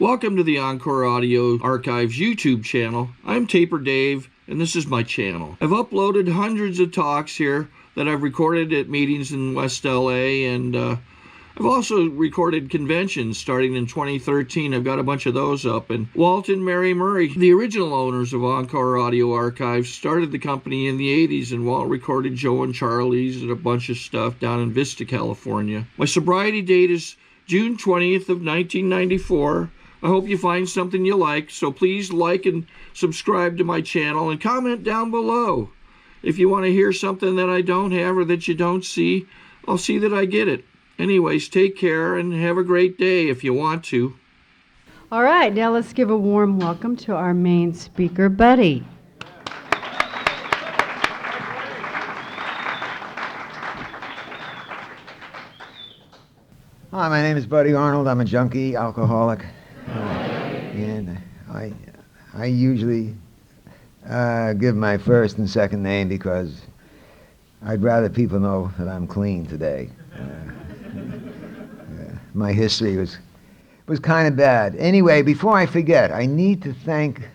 Welcome to the Encore Audio Archives YouTube channel. I'm Taper Dave, and this is my channel. I've uploaded hundreds of talks here that I've recorded at meetings in West LA, and I've also recorded conventions starting in 2013. I've got a bunch of those up. And Walt and Mary Murray, the original owners of Encore Audio Archives, started the company in the 80s, and Walt recorded Joe and Charlie's and a bunch of stuff down in Vista, California. My sobriety date is June 20th of 1994. I hope you find something you like, so please like and subscribe to my channel and comment down below. If you want to hear something that I don't have or that you don't see, I'll see that I get it. Anyways, take care and have a great day if you want to. All right, now let's give a warm welcome to our main speaker, Buddy. Hi, my name is Buddy Arnold. I'm a junkie, alcoholic, and I usually give my first and second name because I'd rather people know that I'm clean today. My history was kind of bad. Anyway, before I forget, I need to thank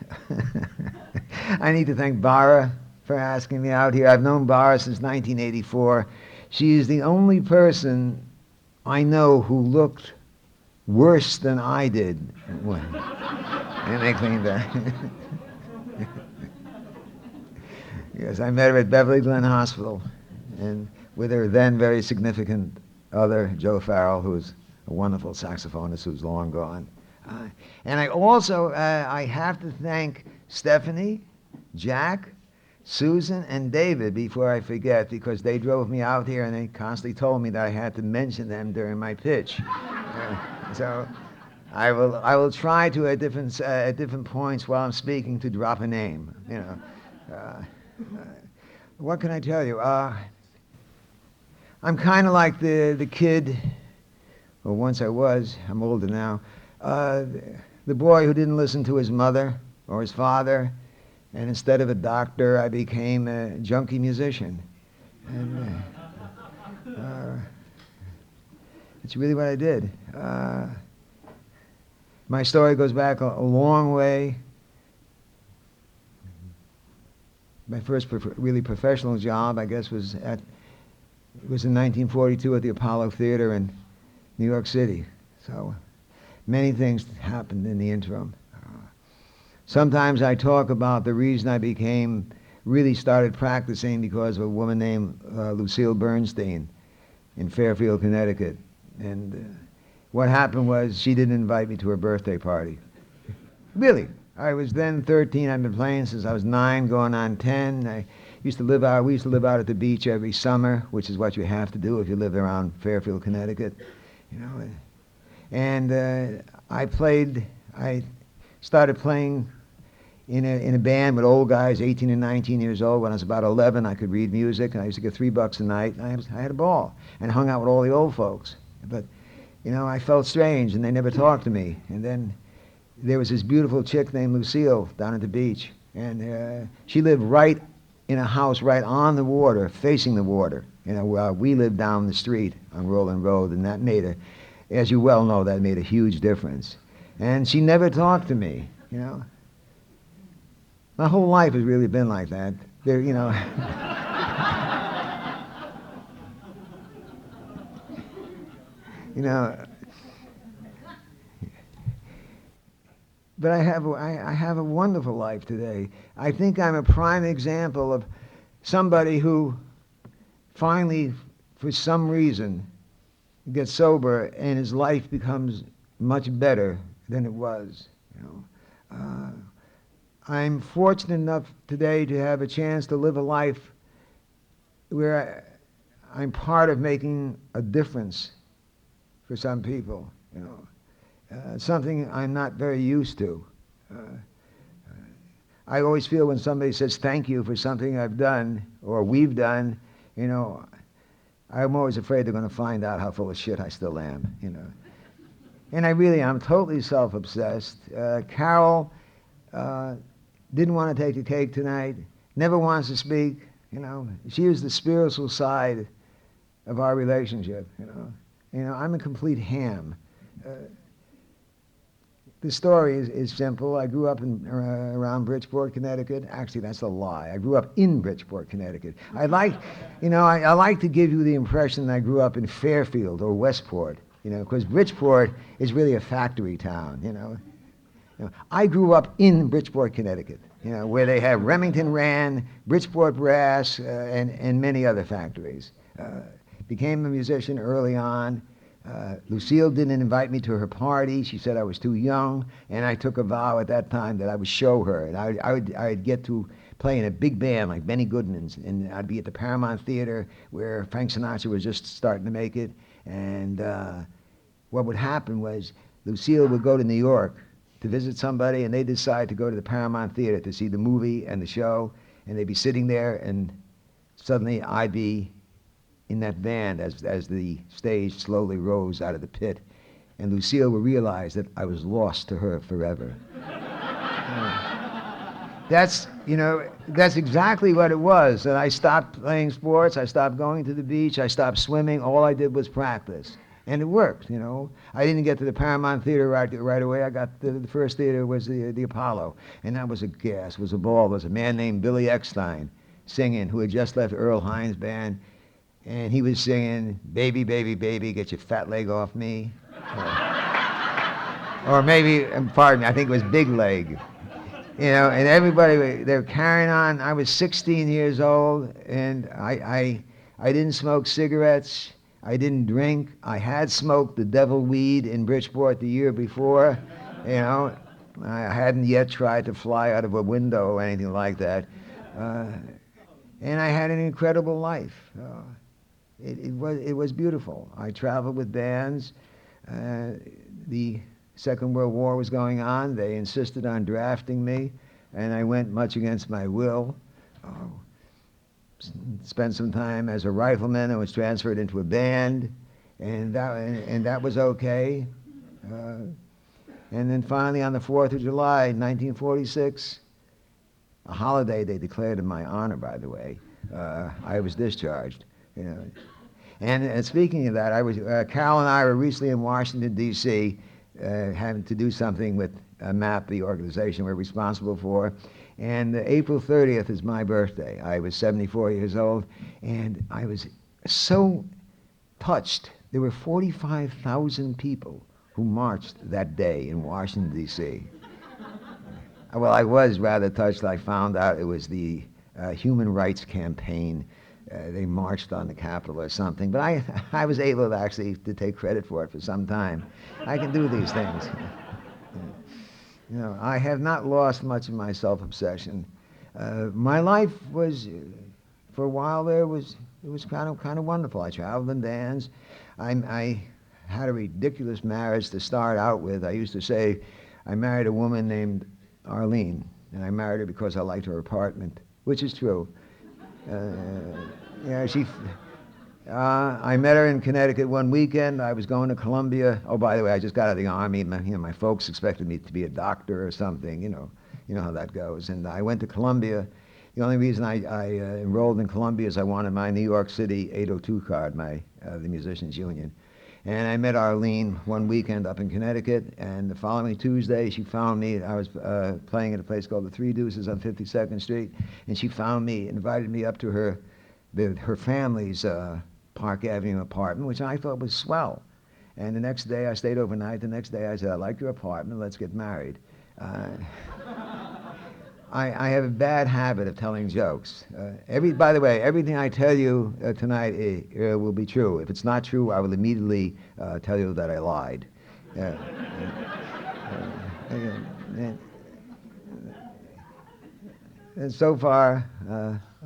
Bara for asking me out here. I've known Bara since 1984. She is the only person I know who looked worse than I did and they cleaned that. Yes, I met her at Beverly Glen Hospital, and with her then very significant other, Joe Farrell, who was a wonderful saxophonist who's long gone. And I also, I have to thank Stephanie, Jack, Susan, and David before I forget, because they drove me out here and they constantly told me that I had to mention them during my pitch. So I will try to at different points while I'm speaking to drop a name. You know, what can I tell you? I'm kind of like the kid. Well, once I was. I'm older now. The boy who didn't listen to his mother or his father. And instead of a doctor, I became a junkie musician. And that's really what I did. My story goes back a long way. My first really professional job, I guess, was in 1942 at the Apollo Theater in New York City. So many things happened in the interim. Sometimes I talk about the reason I really started practicing because of a woman named Lucille Bernstein in Fairfield, Connecticut. And what happened was she didn't invite me to her birthday party. Really. I was then 13. I've been playing since I was 9, going on 10. We used to live out at the beach every summer, which is what you have to do if you live around Fairfield, Connecticut. You know. And I started playing in a band with old guys, 18 and 19 years old. When I was about 11, I could read music, and I used to get $3 a night, and I had a ball, and hung out with all the old folks. But, you know, I felt strange, and they never talked to me. And then there was this beautiful chick named Lucille down at the beach, and she lived right in a house right on the water, facing the water. You know, we lived down the street on Roland Road, and that made as you well know, that made a huge difference. And she never talked to me, you know. My whole life has really been like that. There, you know. You know. But I have a wonderful life today. I think I'm a prime example of somebody who finally, for some reason, gets sober and his life becomes much better than it was. You know. I'm fortunate enough today to have a chance to live a life where I'm part of making a difference for some people, you know. Something I'm not very used to. I always feel when somebody says thank you for something I've done or we've done, you know, I'm always afraid they're going to find out how full of shit I still am, you know. And I'm totally self-obsessed. Carole didn't want to take the cake tonight, never wants to speak, you know. She is the spiritual side of our relationship, you know. I'm a complete ham. The story is simple. I grew up around Bridgeport, Connecticut. Actually, that's a lie. I grew up in Bridgeport, Connecticut. I like to give you the impression that I grew up in Fairfield or Westport, because Bridgeport is really a factory town, I grew up in Bridgeport, Connecticut, where they have Remington Rand, Bridgeport Brass, and many other factories. Became a musician early on. Lucille didn't invite me to her party. She said I was too young, and I took a vow at that time that I would show her, and I'd get to play in a big band like Benny Goodman's, and I'd be at the Paramount Theater where Frank Sinatra was just starting to make it. And what would happen was Lucille would go to New York to visit somebody, and they'd decide to go to the Paramount Theater to see the movie and the show, and they'd be sitting there, and suddenly I'd be in that band as the stage slowly rose out of the pit, and Lucille would realize that I was lost to her forever. That's exactly what it was. And I stopped playing sports, I stopped going to the beach, I stopped swimming. All I did was practice. And it worked, I didn't get to the Paramount Theater right away. I got the first theater was the Apollo, and that was a gas, was a ball. There was a man named Billy Eckstein singing, who had just left Earl Hines' band, and he was singing, "Baby, baby, baby, get your fat leg off me." Or maybe, pardon me, I think it was Big Leg. And everybody, they were carrying on. I was 16 years old, and I didn't smoke cigarettes. I didn't drink. I had smoked the devil weed in Bridgeport the year before. I hadn't yet tried to fly out of a window or anything like that. And I had an incredible life. It was beautiful. I traveled with bands. The Second World War was going on. They insisted on drafting me, and I went much against my will. Spent some time as a rifleman and was transferred into a band, and that was okay. And then finally, on the 4th of July, 1946, a holiday they declared in my honor, by the way, I was discharged. And speaking of that, Carole and I were recently in Washington, D.C., having to do something with MAP, the organization we're responsible for. And April 30th is my birthday. I was 74 years old, and I was so touched. There were 45,000 people who marched that day in Washington, D.C. Well, I was rather touched. I found out it was the Human Rights Campaign. They marched on the Capitol or something, but I was able to take credit for it for some time. I can do these things. I have not lost much of my self-obsession. My life was, for a while there, it was kind of wonderful. I traveled in bands. I had a ridiculous marriage to start out with. I used to say I married a woman named Arlene, and I married her because I liked her apartment, which is true. I met her in Connecticut one weekend. I was going to Columbia. Oh, by the way, I just got out of the Army. My folks expected me to be a doctor or something. You know how that goes. And I went to Columbia. The only reason I enrolled in Columbia is I wanted my New York City 802 card, the Musicians Union. And I met Arlene one weekend up in Connecticut, and the following Tuesday she found me. I was playing at a place called the Three Deuces on 52nd Street, and she found me, invited me up to her family's Park Avenue apartment, which I thought was swell. And the next day I stayed overnight. The next day I said, "I like your apartment, let's get married." I have a bad habit of telling jokes. By the way, everything I tell you tonight will be true. If it's not true, I will immediately tell you that I lied. And so far,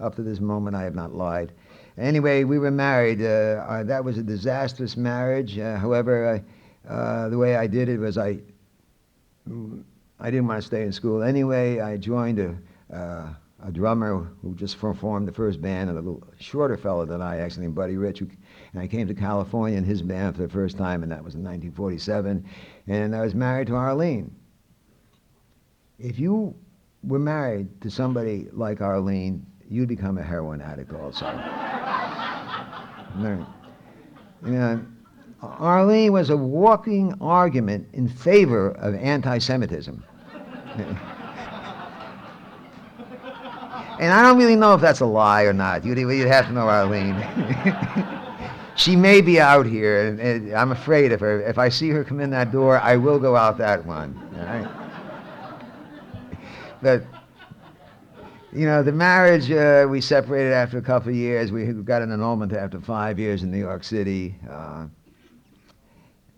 up to this moment, I have not lied. Anyway, we were married. That was a disastrous marriage. However, the way I did it was I didn't want to stay in school anyway. I joined a drummer who just formed the first band, a little shorter fellow than I, actually, named Buddy Rich. And I came to California in his band for the first time, and that was in 1947. And I was married to Arlene. If you were married to somebody like Arlene, you'd become a heroin addict also. Arlene was a walking argument in favor of anti-Semitism. And I don't really know if that's a lie or not. You'd have to know Arlene. She may be out here, and I'm afraid if I see her come in that door, I will go out that one. All right? But, you know, the marriage, we separated after a couple of years. We got an annulment after 5 years in New York City.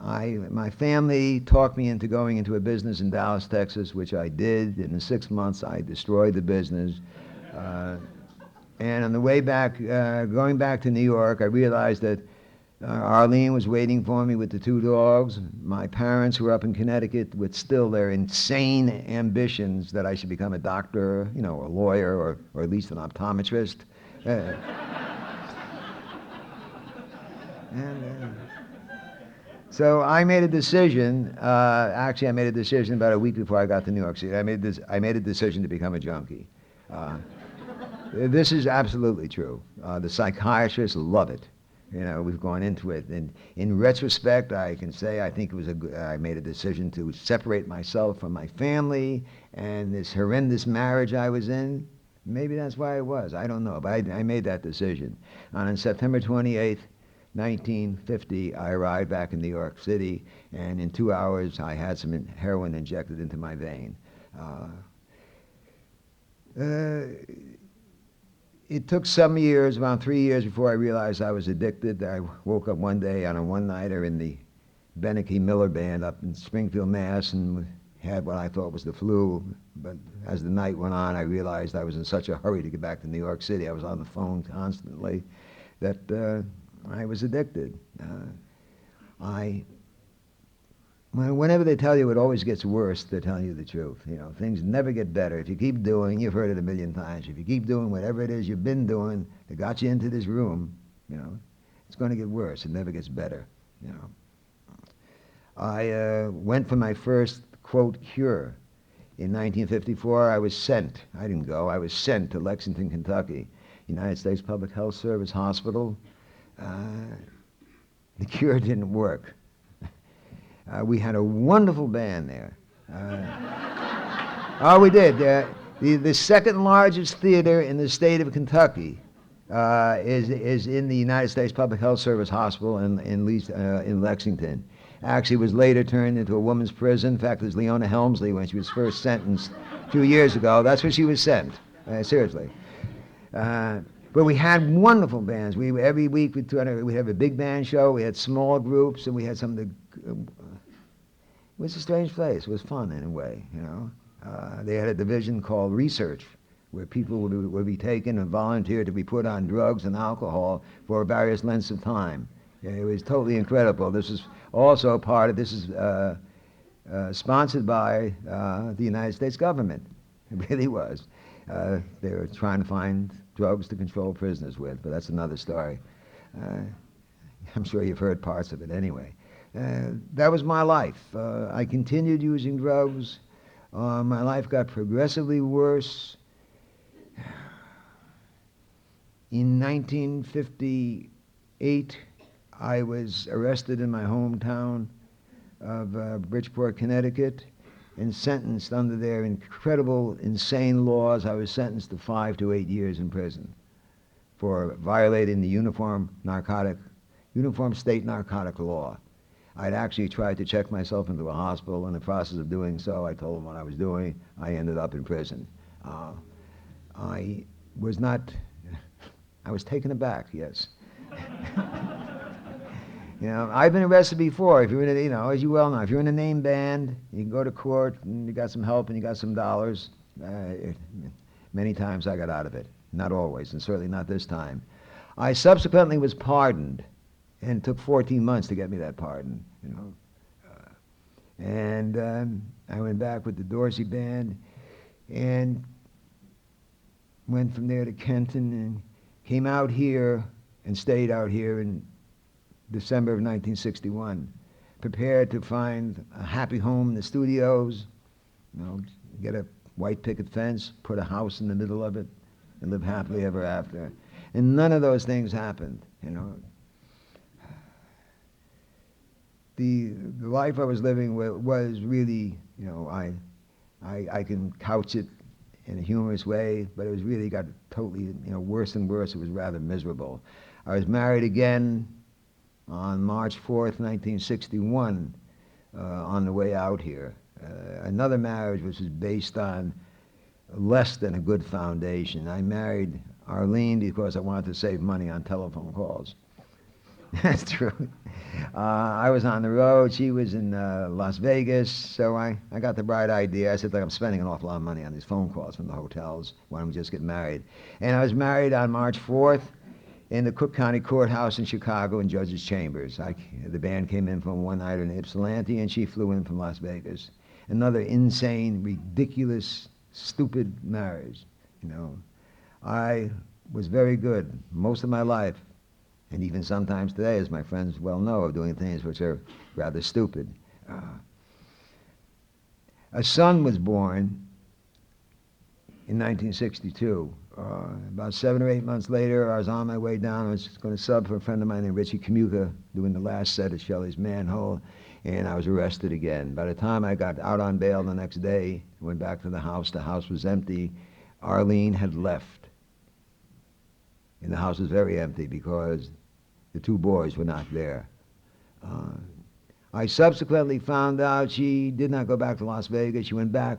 My family talked me into going into a business in Dallas, Texas, which I did. In the 6 months, I destroyed the business. And on the way back, going back to New York, I realized that Arlene was waiting for me with the 2 dogs. My parents were up in Connecticut with still their insane ambitions that I should become a doctor, you know, a lawyer, or at least an optometrist. So I made a decision. Actually, I made a decision about a week before I got to New York City. I made a decision to become a junkie. This is absolutely true. The psychiatrists love it. You know, we've gone into it, and in retrospect, I can say I think it was I made a decision to separate myself from my family and this horrendous marriage I was in. Maybe that's why it was. I don't know, but I made that decision. And on September 28th, 1950, I arrived back in New York City, and in 2 hours, I had some heroin injected into my vein. It took some years, around 3 years, before I realized I was addicted. I woke up one day on a one-nighter in the Beneke Miller Band up in Springfield, Mass., and had what I thought was the flu. But as the night went on, I realized I was in such a hurry to get back to New York City. I was on the phone constantly that I was addicted. Whenever they tell you it always gets worse, they're telling you the truth. You know, things never get better. If you keep doing, you've heard it a million times, if you keep doing whatever it is you've been doing that got you into this room, you know, it's going to get worse. It never gets better, you know. I went for my first, quote, cure. In 1954, I was sent. I didn't go. I was sent to Lexington, Kentucky, United States Public Health Service Hospital. The cure didn't work. We had a wonderful band there. Oh, we did. The second largest theater in the state of Kentucky is in the United States Public Health Service Hospital in Lexington. Actually, it was later turned into a women's prison. In fact, it was Leona Helmsley when she was first sentenced a few years ago. That's where she was sent. Seriously. But we had wonderful bands. Every week we'd have a big band show. We had small groups, and we had some of the. It was a strange place. It was fun in a way, you know. They had a division called RESOURSE, where people would be taken and volunteered to be put on drugs and alcohol for various lengths of time. It was totally incredible. This is also part of this is sponsored by the United States government. It really was. They were trying to find drugs to control prisoners with, but that's another story. I'm sure you've heard parts of it anyway. That was my life. I continued using drugs. My life got progressively worse. In 1958, I was arrested in my hometown of Bridgeport, Connecticut, and sentenced under their incredible, insane laws. I was sentenced to 5 to 8 years in prison for violating the uniform state narcotic law. I'd actually tried to check myself into a hospital. In the process of doing so, I told them what I was doing. I ended up in prison. I was taken aback, yes. You know, I've been arrested before. If you're in a, you know, as you well know, if you're in a name band, you can go to court and you got some help and you got some dollars. Many times I got out of it. Not always, and certainly not this time. I subsequently was pardoned. And it took 14 months to get me that pardon, you know. And I went back with the Dorsey Band and went from there to Kenton and came out here and stayed out here in December of 1961, prepared to find a happy home in the studios, you know, get a white picket fence, put a house in the middle of it, and live happily ever after. And none of those things happened, you know. the life I was living was really, you know, I can couch it in a humorous way, but it was really got totally, you know, worse and worse. It was rather miserable. I was married again on March 4th, 1961, on the way out here. Another marriage which was based on less than a good foundation. I married Arlene because I wanted to save money on telephone calls. That's true. I was on the road. She was in Las Vegas, so I got the bright idea. I said, look, I'm spending an awful lot of money on these phone calls from the hotels. Why don't we just get married? And I was married on March 4th in the Cook County Courthouse in Chicago in Judge's Chambers. The band came in from one night in Ypsilanti, and she flew in from Las Vegas. Another insane, ridiculous, stupid marriage, you know. I was very good most of my life, and even sometimes today, as my friends well know, of doing things which are rather stupid. A son was born in 1962. About 7 or 8 months later, I was on my way down. I was going to sub for a friend of mine named Richie Kamuka, doing the last set of Shelley's Manhole, and I was arrested again. By the time I got out on bail the next day, went back to the house was empty. Arlene had left. And the house was very empty because the two boys were not there. I subsequently found out she did not go back to Las Vegas. She went back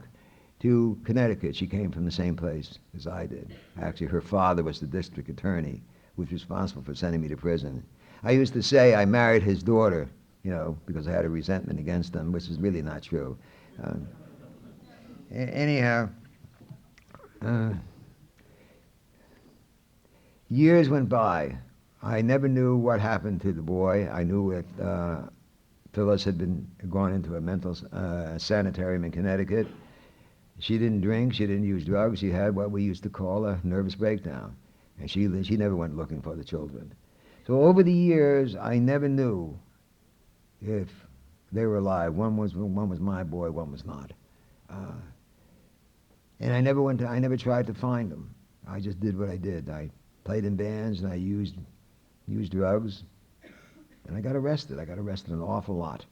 to Connecticut. She came from the same place as I did. Actually, her father was the district attorney who was responsible for sending me to prison. I used to say I married his daughter, you know, because I had a resentment against them, which is really not true. Anyhow, years went by. I never knew what happened to the boy. I knew that Phyllis had been gone into a mental sanitarium in Connecticut. She didn't drink, she didn't use drugs, she had what we used to call a nervous breakdown. And she never went looking for the children. So over the years, I never knew if they were alive. One was my boy, one was not. And I never tried to find them. I just did what I did. I played in bands and I used drugs. And I got arrested. I got arrested an awful lot.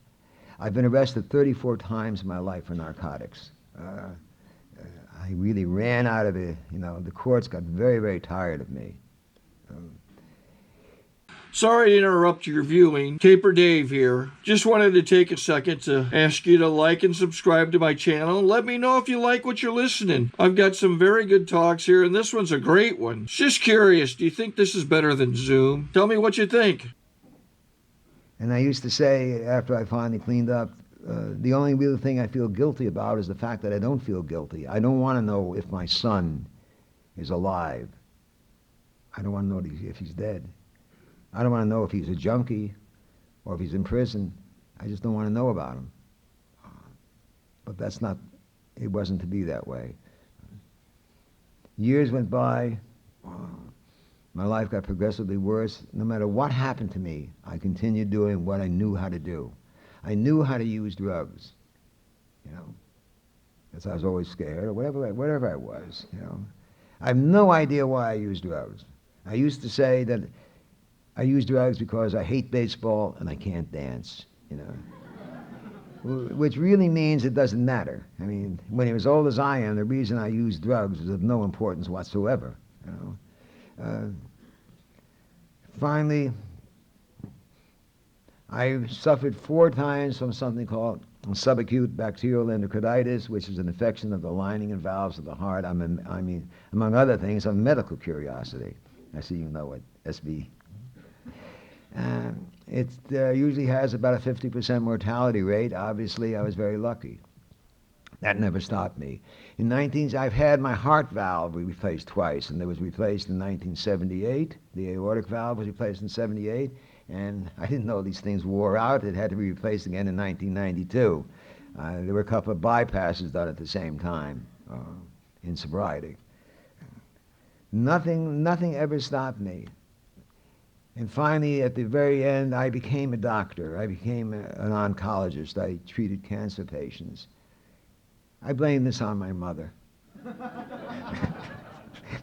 I've been arrested 34 times in my life for narcotics. I really ran out of it. You know, the courts got very, very tired of me. Sorry to interrupt your viewing. Taper Dave here. Just wanted to take a second to ask you to like and subscribe to my channel. Let me know if you like what you're listening. I've got some very good talks here, and this one's a great one. Just curious, do you think this is better than Zoom? Tell me what you think. And I used to say, after I finally cleaned up, the only real thing I feel guilty about is the fact that I don't feel guilty. I don't want to know if my son is alive. I don't want to know if he's dead. I don't want to know if he's a junkie or if he's in prison. I just don't want to know about him. But it wasn't to be that way. Years went by. My life got progressively worse. No matter what happened to me, I continued doing what I knew how to do. I knew how to use drugs, you know, because I was always scared or whatever I was, you know. I have no idea why I used drugs. I used to say that I use drugs because I hate baseball and I can't dance, you know, which really means it doesn't matter. I mean, when you're as old as I am, the reason I used drugs was of no importance whatsoever, you know. Finally, I suffered 4 times from something called subacute bacterial endocarditis, which is an infection of the lining and valves of the heart. I mean, among other things, I'm a medical curiosity. I see you know it, SB. It usually has about a 50% mortality rate. Obviously, I was very lucky. That never stopped me. I've had my heart valve replaced twice, and it was replaced in 1978. The aortic valve was replaced in 78, and I didn't know these things wore out. It had to be replaced again in 1992. There were a couple of bypasses done at the same time in sobriety. Nothing ever stopped me. And finally, at the very end, I became a doctor. I became an oncologist. I treated cancer patients. I blame this on my mother.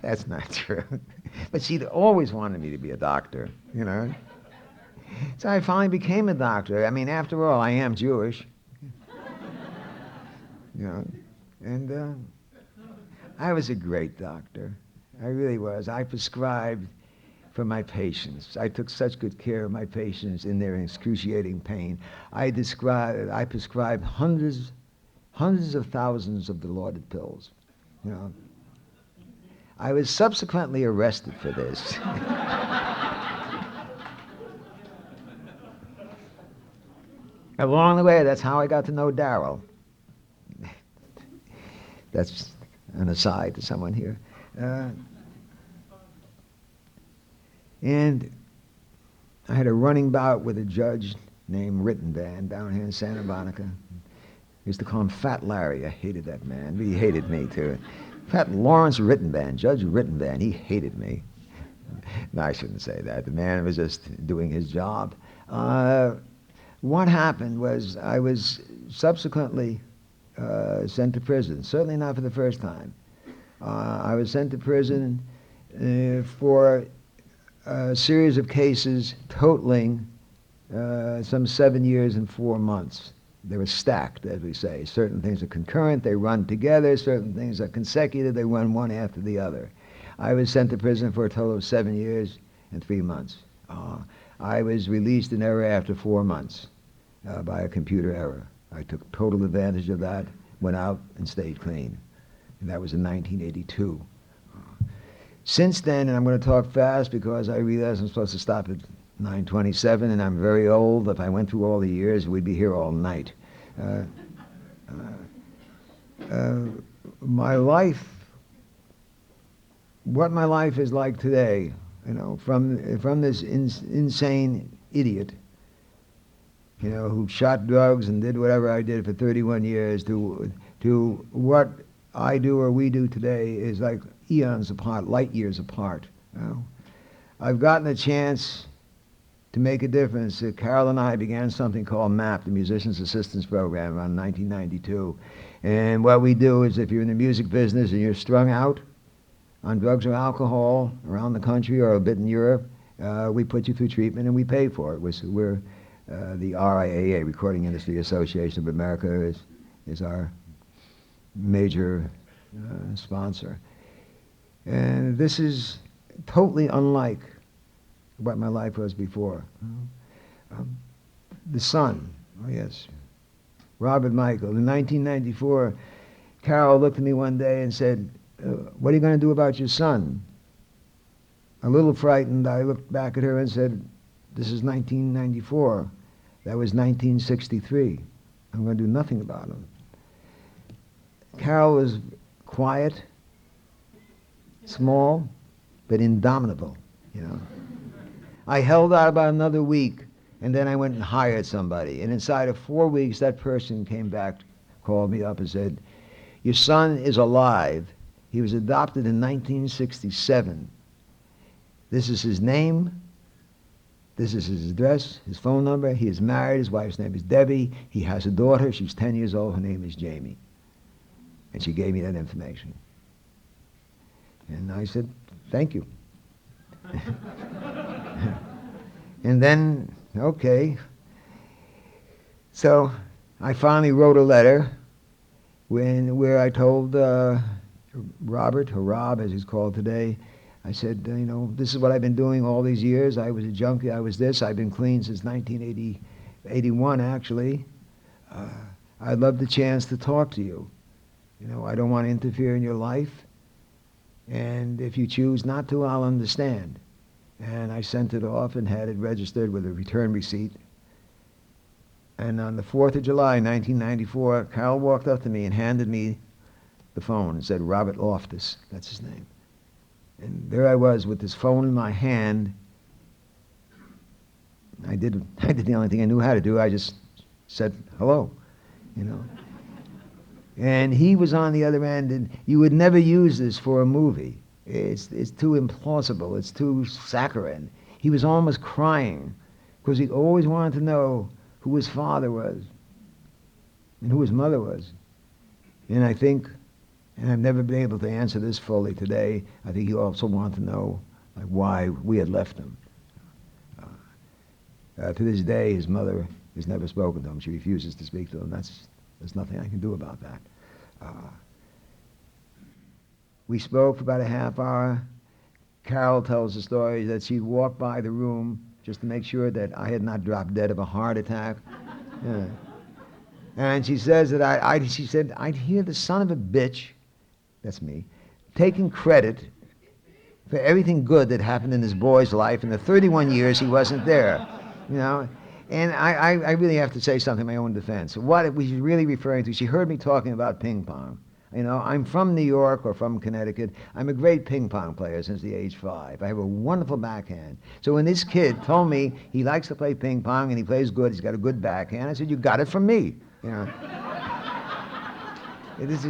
That's not true. But she'd always wanted me to be a doctor, you know. So I finally became a doctor. I mean, after all, I am Jewish. You know, and I was a great doctor. I really was. I prescribed for my patients. I took such good care of my patients in their excruciating pain. I prescribed hundreds of thousands of dilaudid pills. You know, I was subsequently arrested for this. Along the way, that's how I got to know Darrell. That's an aside to someone here. And I had a running bout with a judge named Rittenband down here in Santa Monica. I used to call him Fat Larry. I hated that man. He hated me, too. Fat Lawrence Rittenband, Judge Rittenband, he hated me. No, I shouldn't say that. The man was just doing his job. What happened was I was subsequently sent to prison, certainly not for the first time. I was sent to prison for a series of cases totaling some 7 years and 4 months. They were stacked, as we say. Certain things are concurrent, they run together. Certain things are consecutive, they run one after the other. I was sent to prison for a total of 7 years and 3 months. I was released in error after 4 months by a computer error. I took total advantage of that, went out and stayed clean. And that was in 1982. Since then, and I'm going to talk fast because I realize I'm supposed to stop at 9:27, and I'm very old. If I went through all the years, we'd be here all night. My life, what my life is like today, you know, from this insane idiot, you know, who shot drugs and did whatever I did for 31 years, to what I do or we do today is like eons apart, light years apart. You know? I've gotten a chance to make a difference. Carole and I began something called MAP, the Musicians Assistance Program, around 1992. And what we do is if you're in the music business and you're strung out on drugs or alcohol around the country or a bit in Europe, we put you through treatment and we pay for it. We're the RIAA, Recording Industry Association of America, is our major sponsor. And this is totally unlike what my life was before. The son, oh yes, Robert Michael. In 1994, Carole looked at me one day and said, what are you going to do about your son? A little frightened, I looked back at her and said, this is 1994. That was 1963. I'm going to do nothing about him. Carole was quiet, small, but indomitable, you know. I held out about another week, and then I went and hired somebody. And inside of 4 weeks, that person came back, called me up and said, your son is alive. He was adopted in 1967. This is his name. This is his address, his phone number. He is married. His wife's name is Debbie. He has a daughter. She's 10 years old. Her name is Jamie. And she gave me that information. And I said, thank you. And then, okay. So I finally wrote a letter where I told Robert, or Rob as he's called today, I said, you know, this is what I've been doing all these years. I was a junkie, I was this. I've been clean since 1981, actually. I'd love the chance to talk to you. You know, I don't want to interfere in your life. And if you choose not to, I'll understand. And I sent it off and had it registered with a return receipt. And on the 4th of July, 1994, Carole walked up to me and handed me the phone and said, Robert Loftus, that's his name. And there I was with this phone in my hand. I did the only thing I knew how to do. I just said, hello, you know. And he was on the other end, and you would never use this for a movie. It's too implausible. It's too saccharine. He was almost crying because he always wanted to know who his father was and who his mother was. And I think, and I've never been able to answer this fully today, I think he also wanted to know like, why we had left him. To this day, his mother has never spoken to him. She refuses to speak to him. There's nothing I can do about that. We spoke for about a half hour. Carole tells the story that she'd walk by the room just to make sure that I had not dropped dead of a heart attack. Yeah. And she says that she said, I'd hear the son of a bitch, that's me, taking credit for everything good that happened in this boy's life in the 31 years he wasn't there, you know. And I really have to say something in my own defense. What was she really referring to? She heard me talking about ping pong. You know, I'm from New York or from Connecticut. I'm a great ping pong player since the age 5. I have a wonderful backhand. So when this kid told me he likes to play ping pong and he plays good, he's got a good backhand, I said, you got it from me. You know. It is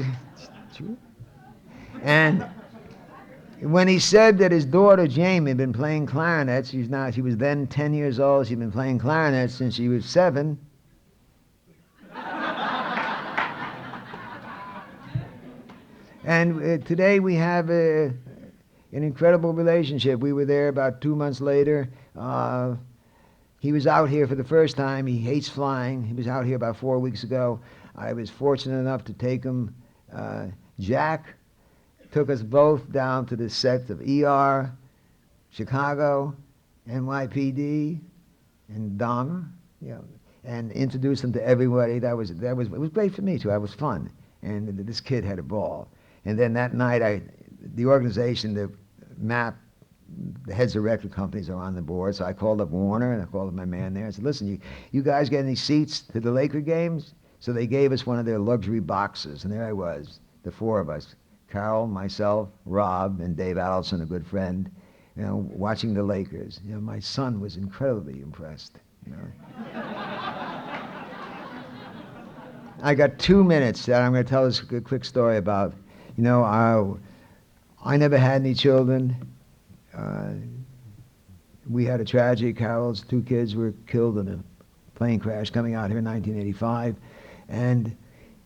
true. And when he said that his daughter Jamie had been playing clarinet, she was then 10 years old, she'd been playing clarinet since she was 7. And today we have an incredible relationship. We were there about 2 months later. He was out here for the first time. He hates flying. He was out here about 4 weeks ago. I was fortunate enough to take him. Jack took us both down to the sets of ER, Chicago, NYPD, and Dahmer, you know, and introduced him to everybody. It was great for me too. It was fun, and this kid had a ball. And then that night, the organization, the MAP, the heads of record companies are on the board. So I called up Warner and I called up my man there. I said, listen, you guys get any seats to the Laker games? So they gave us one of their luxury boxes. And there I was, the 4 of us, Carole, myself, Rob, and Dave Allison, a good friend, you know, watching the Lakers. You know, my son was incredibly impressed. You know. I got 2 minutes that I'm going to tell this a quick story about. You know, I never had any children. We had a tragedy. Carole's 2 kids were killed in a plane crash coming out here in 1985. And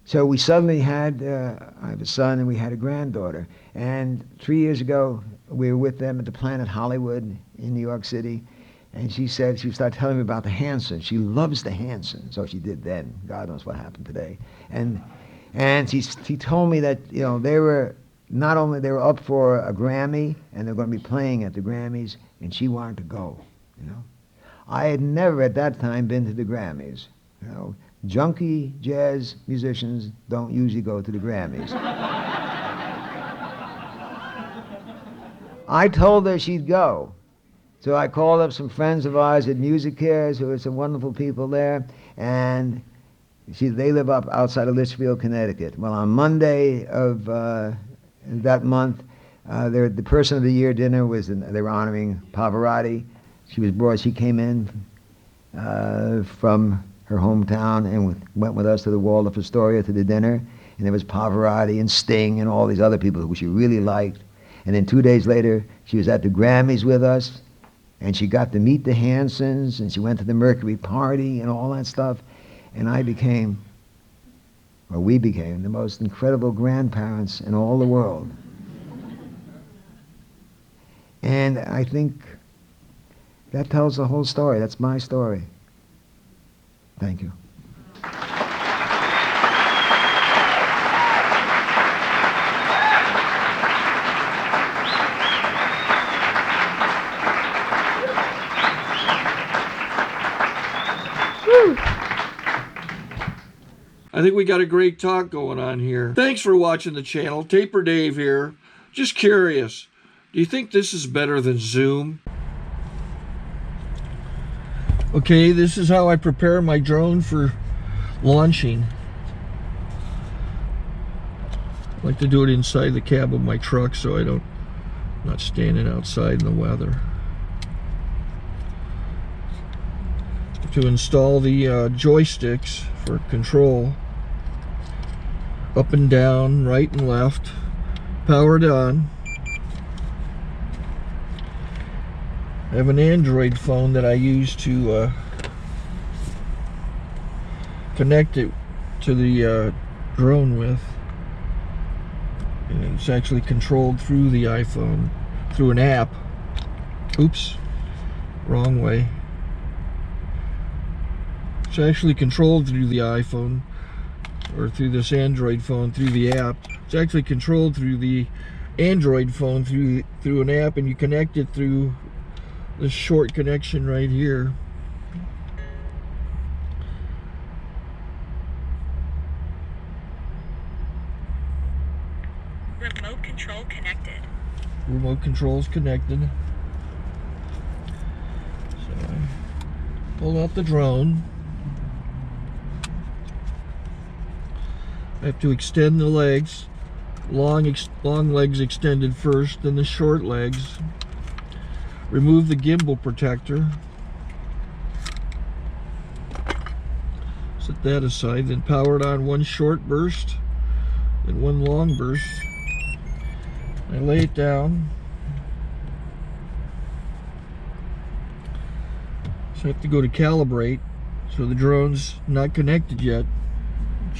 so we suddenly had, I have a son and we had a granddaughter. And 3 years ago, we were with them at the Planet Hollywood in New York City. And she said, she started telling me about the Hansons. She loves the Hansons. So she did then. God knows what happened today. And she told me that, you know, they were up for a Grammy and they're going to be playing at the Grammys, and she wanted to go, you know. I had never at that time been to the Grammys. You know, junkie jazz musicians don't usually go to the Grammys. I told her she'd go. So I called up some friends of ours at Music Cares, who are some wonderful people there, and they live up outside of Litchfield, Connecticut. Well, on Monday of that month, the Person of the Year dinner they were honoring Pavarotti. She came in from her hometown and went with us to the Waldorf Astoria to the dinner. And there was Pavarotti and Sting and all these other people who she really liked. And then 2 days later, she was at the Grammys with us, and she got to meet the Hansons, and she went to the Mercury party and all that stuff. And we became the most incredible grandparents in all the world. And I think that tells the whole story. That's my story. Thank you. I think we got a great talk going on here. Thanks for watching the channel. Taper Dave here. Just curious, do you think this is better than Zoom? Okay, this is how I prepare my drone for launching. I like to do it inside the cab of my truck so I'm not standing outside in the weather. To install the joysticks for control, up and down, right and left, powered on. I have an Android phone that I use to connect it to the drone with. And it's actually controlled through the iPhone, through an app. Oops, wrong way. It's actually controlled through the iPhone, or through this Android phone, through the app. It's actually controlled through the Android phone through an app, and you connect it through this short connection right here. Remote control connected. Remote control's connected. So I pull out the drone. I have to extend the legs. Long legs extended first, then the short legs. Remove the gimbal protector. Set that aside, then power it on one short burst, then one long burst. I lay it down. So I have to go to calibrate. So the drone's not connected yet. It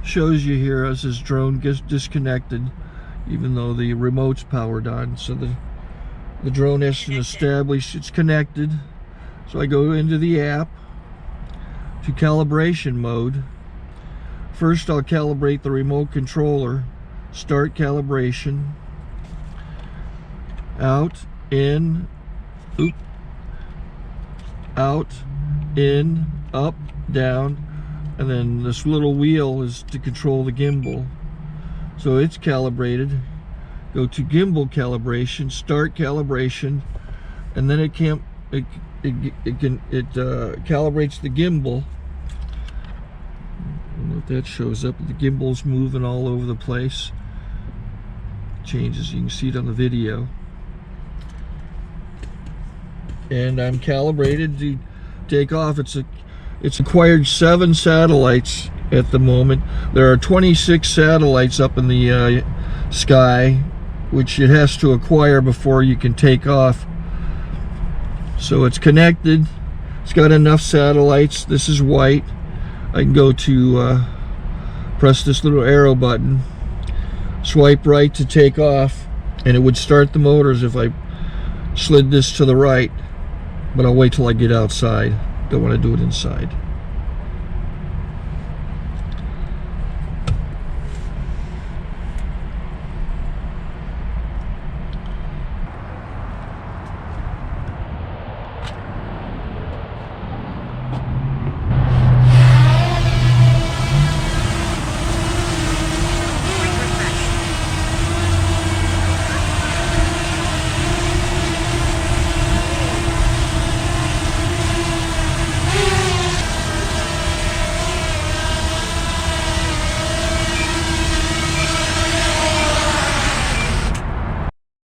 shows you here as this drone gets disconnected, even though the remote's powered on. So the drone has to establish it's connected. So I go into the app to calibration mode. First I'll calibrate the remote controller. Start calibration. Out, in, oop, out, in, up, down, and then this little wheel is to control the gimbal. So it's calibrated. Go to gimbal calibration, start calibration, and then it calibrates the gimbal. I don't know if that shows up. The gimbal's moving all over the place. Changes, you can see it on the video. And I'm calibrated to take off. It's acquired 7 satellites at the moment. There are 26 satellites up in the sky, which it has to acquire before you can take off. So it's connected. It's got enough satellites. This is white. I can go to press this little arrow button, swipe right to take off, and it would start the motors if I slid this to the right, but I'll wait till I get outside. Don't want to do it inside.